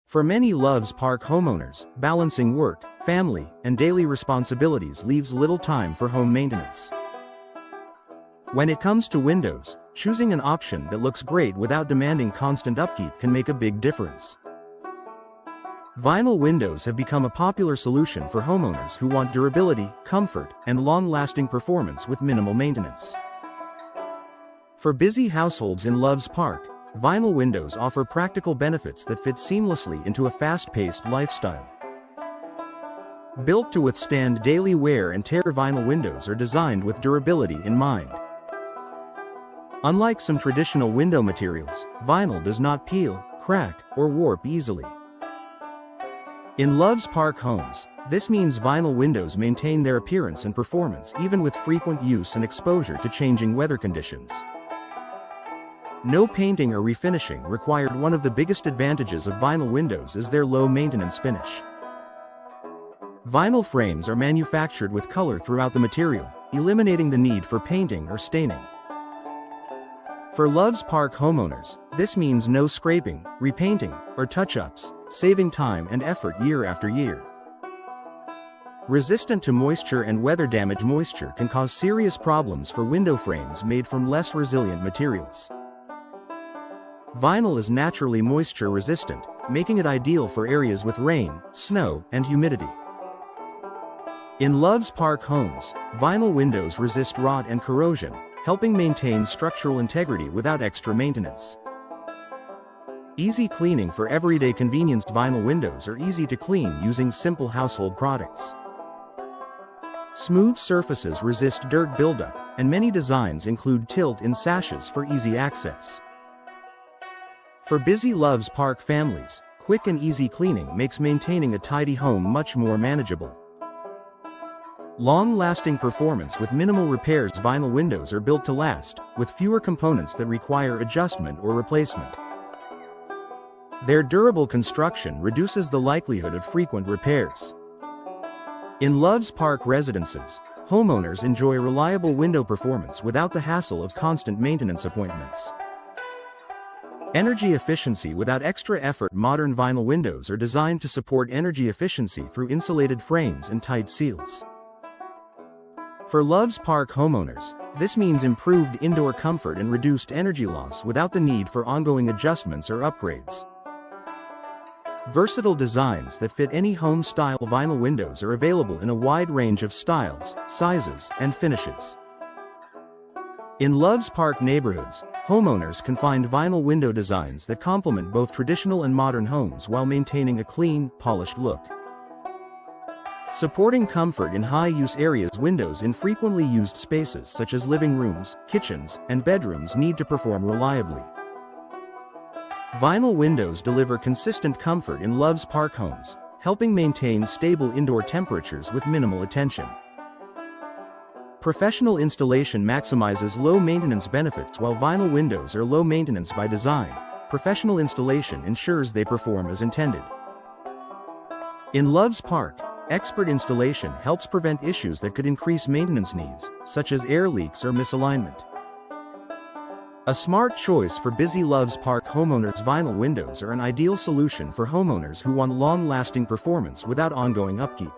For many Loves Park homeowners, balancing work, family, and daily responsibilities leaves little time for home maintenance. When it comes to windows, choosing an option that looks great without demanding constant upkeep can make a big difference. Vinyl windows have become a popular solution for homeowners who want durability, comfort, and long-lasting performance with minimal maintenance. For busy households in Loves Park, vinyl windows offer practical benefits that fit seamlessly into a fast-paced lifestyle. Built to withstand daily wear and tear, vinyl windows are designed with durability in mind. Unlike some traditional window materials, vinyl does not peel, crack, or warp easily. In Loves Park homes, this means vinyl windows maintain their appearance and performance even with frequent use and exposure to changing weather conditions. No painting or refinishing required. One of the biggest advantages of vinyl windows is their low-maintenance finish. Vinyl frames are manufactured with color throughout the material, eliminating the need for painting or staining. For Loves Park homeowners, this means no scraping, repainting, or touch-ups, saving time and effort year after year. Resistant to moisture and weather damage. Moisture can cause serious problems for window frames made from less resilient materials. Vinyl is naturally moisture resistant, making it ideal for areas with rain, snow, and humidity. In Loves Park homes, vinyl windows resist rot and corrosion, helping maintain structural integrity without extra maintenance. Easy cleaning. For everyday convenience, vinyl windows are easy to clean using simple household products. Smooth surfaces resist dirt buildup, and many designs include tilt-in sashes for easy access. For busy Loves Park families, quick and easy cleaning makes maintaining a tidy home much more manageable. Long-lasting performance with minimal repairs. Vinyl windows are built to last, with fewer components that require adjustment or replacement. Their durable construction reduces the likelihood of frequent repairs. In Loves Park residences, homeowners enjoy reliable window performance without the hassle of constant maintenance appointments. Energy efficiency without extra effort. Modern vinyl windows are designed to support energy efficiency through insulated frames and tight seals. For Loves Park homeowners, this means improved indoor comfort and reduced energy loss without the need for ongoing adjustments or upgrades. Versatile designs that fit any home-style. Vinyl windows are available in a wide range of styles, sizes, and finishes. In Loves Park neighborhoods, homeowners can find vinyl window designs that complement both traditional and modern homes while maintaining a clean, polished look. Supporting comfort in high-use areas. Windows in frequently used spaces such as living rooms, kitchens, and bedrooms need to perform reliably. Vinyl windows deliver consistent comfort in Loves Park homes, helping maintain stable indoor temperatures with minimal attention. Professional installation maximizes low-maintenance benefits. While vinyl windows are low maintenance by design, professional installation ensures they perform as intended. In Loves Park, expert installation helps prevent issues that could increase maintenance needs, such as air leaks or misalignment. A smart choice for busy Loves Park homeowners. Vinyl windows are an ideal solution for homeowners who want long-lasting performance without ongoing upkeep.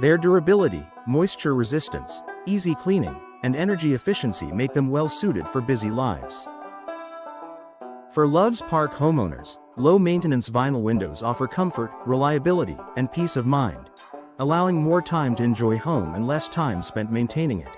Their durability, moisture resistance, easy cleaning, and energy efficiency make them well-suited for busy lives. For Loves Park homeowners, low-maintenance vinyl windows offer comfort, reliability, and peace of mind, allowing more time to enjoy home and less time spent maintaining it.